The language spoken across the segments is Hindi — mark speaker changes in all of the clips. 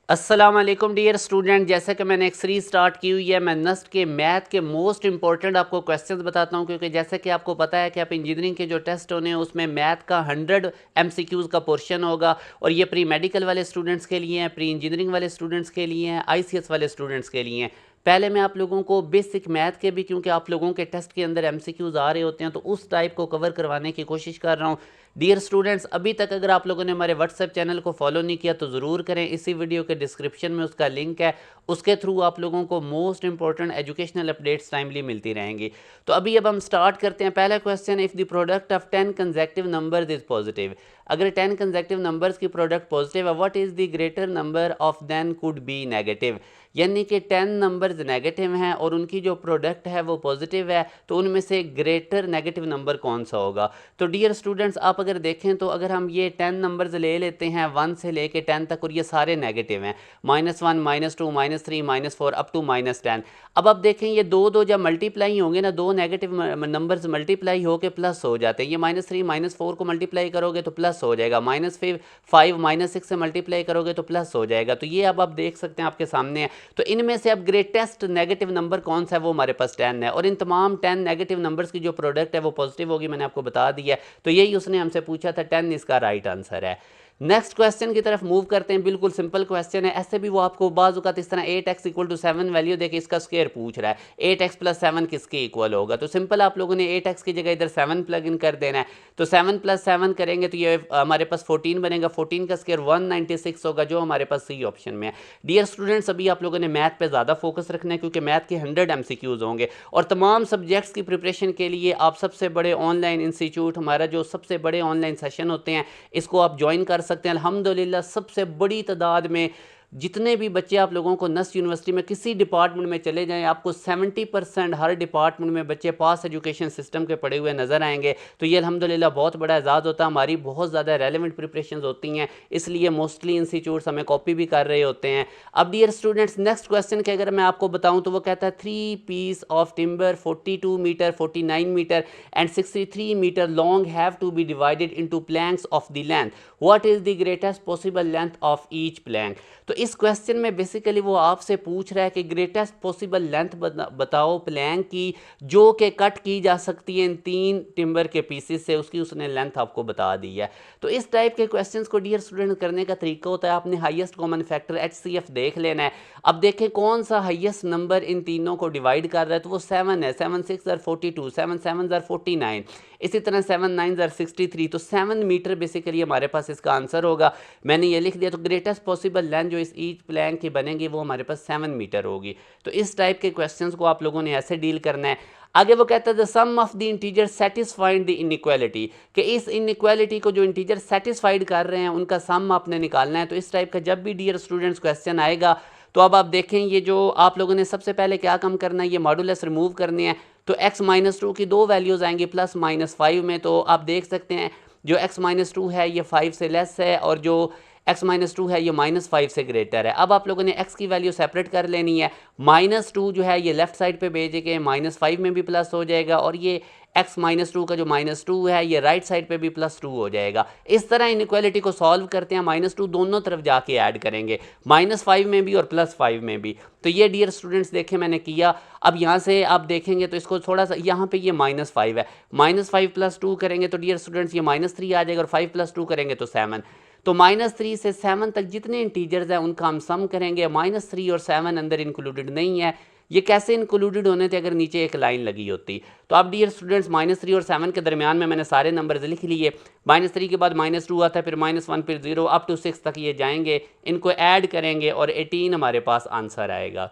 Speaker 1: अस्सलाम वालेकुम डियर स्टूडेंट। जैसे कि मैंने एक सीरीज स्टार्ट की हुई है, मैं नस्ट के मैथ के मोस्ट इंपॉर्टेंट आपको क्वेश्चंस बताता हूं, क्योंकि जैसे कि आपको पता है कि आप इंजीनियरिंग के जो टेस्ट होने हैं उसमें मैथ का 100 एमसीक्यूज़ का पोर्शन होगा। और ये प्री मेडिकल वाले स्टूडेंट्स के लिए हैं, प्री इंजीनियरिंग वाले स्टूडेंट्स के लिए हैं, आईसीएस वाले स्टूडेंट्स के लिए हैं। पहले मैं आप लोगों को बेसिक मैथ के भी, क्योंकि आप लोगों के टेस्ट के अंदर एमसीक्यूज़ आ रहे होते हैं, तो उस टाइप को कवर करवाने की कोशिश कर रहा हूँ। डियर स्टूडेंट्स, अभी तक अगर आप लोगों ने हमारे व्हाट्सएप चैनल को फॉलो नहीं किया तो ज़रूर करें। इसी वीडियो के डिस्क्रिप्शन में उसका लिंक है, उसके थ्रू आप लोगों को most important educational updates timely मिलती रहेंगी। तो अब हम स्टार्ट करते हैं। पहला question, if the product of 10 consecutive numbers is positive. अगर 10 कंसेक्टिव नंबर्स की प्रोडक्ट पॉजिटिव है, what is the greater number of them could be negative. यानी कि 10 नंबर्स नेगेटिव हैं और उनकी जो प्रोडक्ट है वो पॉजिटिव है, तो उनमें से ग्रेटर नेगेटिव नंबर कौन सा होगा। तो डियर स्टूडेंट्स, आप अगर देखें तो अगर हम ये 10 नंबर्स ले लेते हैं 1 से लेके 10 तक, और ये सारे नेगेटिव हैं, -1 -2 -3 -4 अप टू -10। अब आप देखें ये दो दो जब मल्टीप्लाई होंगे ना, दो नेगेटिव नंबर्स मल्टीप्लाई होके प्लस हो जाते हैं। ये -3 -4 को मल्टीप्लाई करोगे तो प्लस हो जाएगा, -5 -6 से मल्टीप्लाई करोगे तो प्लस हो जाएगा। तो ये अब आप देख सकते हैं आपके सामने है। तो इनमें से अब ग्रेटेस्ट नेगेटिव नंबर कौन सा है, वो हमारे पास 10 है। और इन तमाम 10 नेगेटिव नंबर्स की जो प्रोडक्ट है वो पॉजिटिव होगी, मैंने आपको बता दिया है। तो यही उसने हमसे पूछा था, 10 इसका राइट आंसर है। नेक्स्ट क्वेश्चन की तरफ मूव करते हैं। बिल्कुल सिंपल क्वेश्चन है। ऐसे भी वो आपको बाज़ औक़ात इस तरह 8x = 7 वैल्यू देके इसका स्क्वायर पूछ रहा है, 8x + 7 किसके इक्वल होगा। तो सिंपल आप लोगों ने 8x की जगह इधर 7 प्लग इन कर देना है। तो 7 + 7 करेंगे तो ये हमारे पास 14 बनेगा। 14 का स्क्वायर 196 होगा, जो हमारे पास सी ऑप्शन में है। डियर स्टूडेंट्स, अभी आप लोगों ने मैथ पे ज़्यादा फोकस रखना है, क्योंकि मैथ के 100 एमसीक्यूज़ होंगे। और तमाम सब्जेक्ट्स की प्रिपरेशन के लिए आप सबसे बड़े ऑनलाइन इंस्टीट्यूट, हमारा जो सबसे बड़े ऑनलाइन सेशन होते हैं, इसको आप ज्वाइन कर सकते हैं। अल्हम्दुलिल्लाह सबसे बड़ी तादाद में जितने भी बच्चे आप लोगों को नस्ट यूनिवर्सिटी में किसी डिपार्टमेंट में चले जाएं, आपको 70% हर डिपार्टमेंट में बच्चे पास एजुकेशन सिस्टम के पढ़े हुए नज़र आएंगे। तो ये अल्हम्दुलिल्लाह बहुत बड़ा एजाज़ होता है। हमारी बहुत ज़्यादा रेलेवेंट प्रिपरेशन होती हैं, इसलिए मोस्टली इंस्टीट्यूट्स हमें कॉपी भी कर रहे होते हैं। अब डियर स्टूडेंट्स, नेक्स्ट क्वेश्चन के अगर मैं आपको बताऊँ तो वो कहता है 3 piece of timber 42 metre 49 metre and 63 metre long have to be divided into planks of the length. What is the greatest possible length of each plank. तो इस क्वेश्चन में बेसिकली वो आपसे पूछ रहा है कि ग्रेटेस्ट पॉसिबल लेंथ बताओ प्लैंक की, जो कि कट की जा सकती है इन 3 टिम्बर के पीसेस से, उसकी उसने लेंथ आपको बता दी है। तो इस टाइप के क्वेश्चंस को डियर स्टूडेंट करने का तरीका होता है, आपने हाईएस्ट कॉमन फैक्टर HCF देख लेना है। अब देखें कौन सा हाईएस्ट नंबर इन तीनों को डिवाइड कर रहा है, तो वो 7 है। 7 6 42, 7 7 49, इसी तरह 7 9 63। तो 7 मीटर बेसिकली हमारे पास इसका आंसर होगा। मैंने ये लिख दिया। तो ग्रेटेस्ट पॉसिबल लेंथ जो इस ईच प्लैंक की बनेगी वो हमारे पास 7 मीटर होगी। तो इस टाइप के क्वेश्चंस को आप लोगों ने ऐसे डील करना है। आगे वो कहता है the sum of the integer satisfied the inequality, कि इस इनइक्वालिटी को जो इंटीजर सेटिस्फाइड कर रहे हैं उनका सम आपने निकालना है। तो इस टाइप का जब भी डियर स्टूडेंट्स क्वेश्चन आएगा तो अब आप देखें, ये जो आप लोगों ने सबसे पहले क्या काम करना है, ये मॉडुलस रिमूव करने हैं। तो x - 2 की दो वैल्यूज़ आएंगी +-5 में। तो आप देख सकते हैं जो x - 2 है ये 5 से लेस है, और जो x - 2 है ये -5 से ग्रेटर है। अब आप लोगों ने x की वैल्यू सेपरेट कर लेनी है। -2 जो है ये लेफ्ट साइड पे भेज के -5 में भी प्लस हो जाएगा, और ये x - 2 का जो -2 है ये राइट साइड पे भी +2 हो जाएगा। इस तरह इनइक्वालिटी को सॉल्व करते हैं। -2 दोनों तरफ जाके ऐड करेंगे, -5 में भी और +5 में भी। तो ये डियर स्टूडेंट्स देखें मैंने किया। अब यहाँ से आप देखेंगे तो इसको थोड़ा सा, यहाँ पे ये -5 है, -5 + 2 करेंगे तो डियर स्टूडेंट्स ये -3 आ जाएगा, और 5 + 2 करेंगे तो 7। तो -3 से 7 तक जितने इंटीजर्स हैं उनका हम सम करेंगे। -3 और 7 अंदर इंक्लूडेड नहीं है। ये कैसे इंक्लूडेड होने थे, अगर नीचे एक लाइन लगी होती। तो अब डियर स्टूडेंट्स -3 और 7 के दरमियान में मैंने सारे नंबर्स लिख लिए। -3 के बाद -2 आता है, फिर -1, फिर 0 अप टू 6 तक ये जाएंगे। इनको ऐड करेंगे और 18 हमारे पास आंसर आएगा।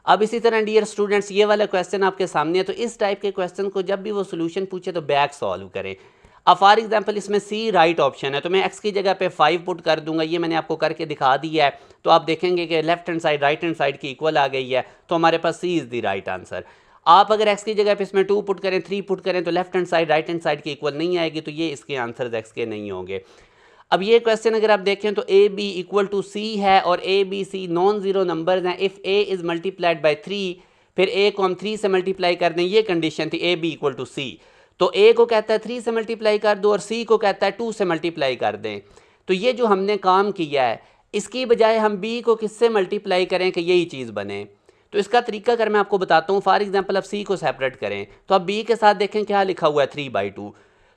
Speaker 1: अब इसी तरह डियर स्टूडेंट्स, ये वाला क्वेश्चन आपके सामने है। तो इस टाइप के क्वेश्चन को जब भी वो सोल्यूशन पूछे तो बैक सॉल्व करें। अब फॉर एग्जांपल इसमें सी राइट ऑप्शन है, तो मैं x की जगह पे 5 पुट कर दूंगा। ये मैंने आपको करके दिखा दिया है। तो आप देखेंगे कि left hand side right hand side की इक्वल आ गई है। तो हमारे पास सी इज़ द राइट आंसर। आप अगर x की जगह पे इसमें 2 पुट करें, 3 पुट करें, तो left hand side right hand side की इक्वल नहीं आएगी। तो ये इसके आंसर x के नहीं होंगे। अब ये क्वेश्चन अगर आप देखें तो a b equal to c है, और a b c non zero numbers हैं। If a is multiplied by 3, फिर ए को हम 3 से मल्टीप्लाई कर दें, ये कंडीशन थी ए बी इक्वल टू सी। तो ए को कहता है 3 से मल्टीप्लाई कर दो, और सी को कहता है 2 से मल्टीप्लाई कर दें। तो ये जो हमने काम किया है, इसकी बजाय हम बी को किससे मल्टीप्लाई करें कि यही चीज़ बने। तो इसका तरीका अगर मैं आपको बताता हूँ, फॉर एग्जांपल आप सी को सेपरेट करें तो आप बी के साथ देखें क्या लिखा हुआ है 3/2।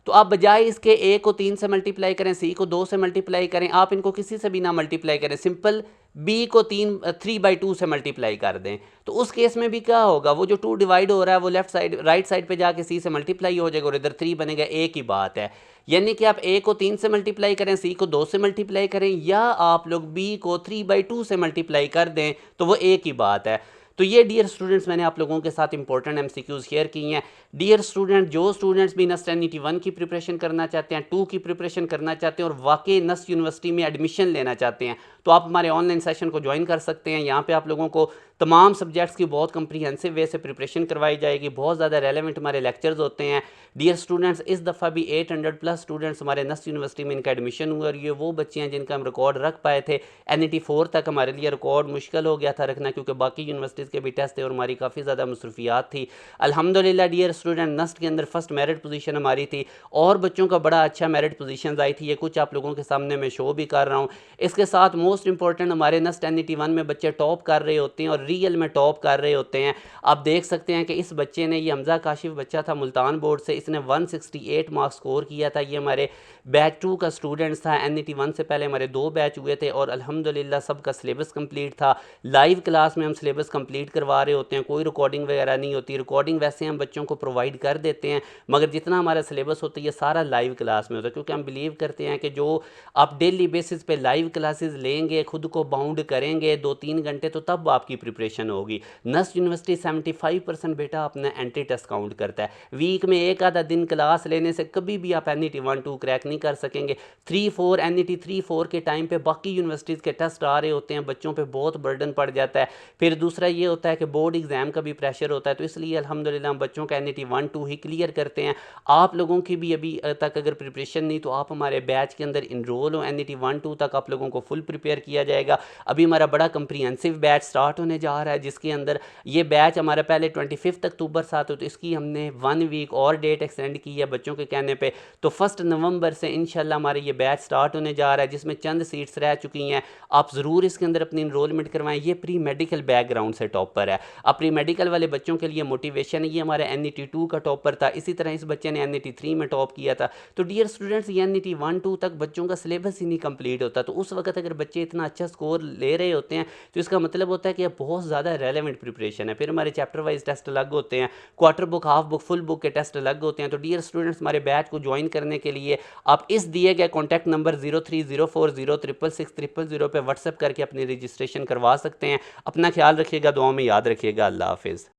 Speaker 1: तो आप बजाय इसके ए को 3 से मल्टीप्लाई करें, सी को 2 से मल्टीप्लाई करें, आप इनको किसी से भी ना मल्टीप्लाई करें, सिंपल बी को 3/2 से मल्टीप्लाई कर दें। तो उस केस में भी क्या होगा, वो जो 2 डिवाइड हो रहा है वो लेफ्ट साइड राइट साइड पे जाके सी से मल्टीप्लाई हो जाएगा और इधर 3 बनेगा। एक ही बात है, यानी कि आप ए को 3 से मल्टीप्लाई करें, सी को 2 से मल्टीप्लाई करें, या आप लोग बी को 3/2 से मल्टीप्लाई कर दें, तो वो एक ही बात है। तो ये डियर स्टूडेंट्स मैंने आप लोगों के साथ इंपॉर्टेंट एमसीक्यूज शेयर की हैं। डियर स्टूडेंट, जो स्टूडेंट्स भी नस्ट NET 1 की प्रिपरेशन करना चाहते हैं, 2 की प्रिपरेशन करना चाहते हैं और वाकई नस्ट यूनिवर्सिटी में एडमिशन लेना चाहते हैं, तो आप हमारे ऑनलाइन सेशन को ज्वाइन कर सकते हैं। यहाँ पे आप लोगों को तमाम सब्जेक्ट्स की बहुत कंप्रीहेंसिव वे से प्रिपरेशन करवाई जाएगी, बहुत ज़्यादा रेलेवेंट हमारे लेक्चर्स होते हैं। डियर स्टूडेंट्स, इस दफ़ा भी 800+ स्टूडेंट्स हमारे नस्ट यूनिवर्सिटी में इनका एडमिशन हुआ और ये वो बच्चे हैं जिनका हम रिकॉर्ड रख पाए थे। NET 4 तक हमारे लिए रिकॉर्ड मुश्किल हो गया था रखना, क्योंकि बाकी यूनिवर्सिटीज़ के भी टेस्ट थे और हमारी काफ़ी ज़्यादा मसरूफियात थी। अल्हम्दुलिल्लाह डियर स्टूडेंट, नस्ट के अंदर फर्स्ट मेरिट पोजीशन हमारी थी और बच्चों का बड़ा अच्छा मेरिट पोजीशन आई थी। ये कुछ आप लोगों के सामने मैं शो भी कर रहा हूँ। इसके साथ मोस्ट इंपॉर्टेंट, हमारे नस्ट NET 1 में बच्चे टॉप कर रहे होते हैं और रियल में टॉप कर रहे होते हैं। आप देख सकते हैं कि इस बच्चे ने, ये हमजा काशिफ बच्चा था मुल्तान बोर्ड से, इसने 168 मार्क्स स्कोर किया था। ये हमारे बैच 2 का स्टूडेंट्स था। NET 1 से पहले हमारे 2 बैच हुए थे और अल्हम्दुलिल्लाह सबका सिलेबस कंप्लीट था। लाइव क्लास में हम सिलेबस कंप्लीट करवा रहे होते हैं, कोई रिकॉर्डिंग वगैरह नहीं होती। रिकॉर्डिंग वैसे हम बच्चों को प्रोवाइड कर देते हैं, मगर जितना हमारा सिलेबस होता है ये सारा लाइव क्लास में होता है, क्योंकि हम बिलीव करते हैं कि जो आप डेली बेसिस पे लाइव क्लासेस लेंगे, खुद को बाउंड करेंगे 2-3 घंटे, तो तब आपकी प्रिपरेशन होगी। नस्ट यूनिवर्सिटी 75% बेटा अपना एंट्री टेस्ट काउंट करता है। वीक में एक आधा दिन क्लास लेने से कभी भी आप NET 1-2 क्रैक नहीं कर सकेंगे। 3-4 NET 3-4 के टाइम पे बाकी यूनिवर्सिटीज़ के टेस्ट आ रहे होते हैं, बच्चों पे बहुत बर्डन पड़ जाता है। फिर दूसरा ये होता है कि बोर्ड एग्ज़ाम का भी प्रेशर होता है, तो इसलिए अल्हम्दुलिल्लाह हम बच्चों का NET 1-2 ही क्लियर करते हैं। आप लोगों की भी अभी तक अगर प्रिपरेशन नहीं, तो आप हमारे बैच के अंदर इनरोल हो। NET 1-2 तक आप लोगों को फुल प्रिपेयर किया जाएगा। अभी हमारा बड़ा कंप्रीहेंसिव बैच स्टार्ट होने जा रहा है, जिसके अंदर ये बैच हमारा पहले 25 अक्टूबर से आता है, तो इसकी हमने 1 वीक और डेट एक्सटेंड की है बच्चों के कहने पे। तो 1 नवंबर से इंशाल्लाह हमारे ये बैच स्टार्ट होने जा रहा है, जिसमें चंद सीट्स रह चुकी हैं। आप ज़रूर इसके अंदर अपनी इनरोलमेंट करवाएं। ये प्री मेडिकल बैकग्राउंड से टॉपर है। अब प्री मेडिकल वाले बच्चों के लिए मोटिवेशन है, ये हमारे NET 2 का टॉपर था, इसी तरह इस बच्चे ने NET 3 में टॉप किया था। तो डियर स्टूडेंट्स, ये NET 1-2 तक बच्चों का सिलेबस ही नहीं कंप्लीट होता, तो उस वक्त अगर बच्चे इतना अच्छा स्कोर ले रहे होते हैं तो इसका मतलब होता है कि बहुत ज़्यादा रेलेवेंट प्रिपरेशन है। फिर हमारे चैप्टर वाइज टेस्ट अलग होते हैं, quarter book, half book, full book के टेस्ट अलग होते हैं। तो डियर स्टूडेंट्स, हमारे बैच को ज्वाइन करने के लिए आप इस दिए गए कॉन्टैक्ट नंबर 0304066600 पे व्हाट्सएप करके अपनी रजिस्ट्रेशन करवा सकते हैं। अपना ख्याल रखिएगा, दुआ में याद रखिएगा। अल्लाह हाफिज़।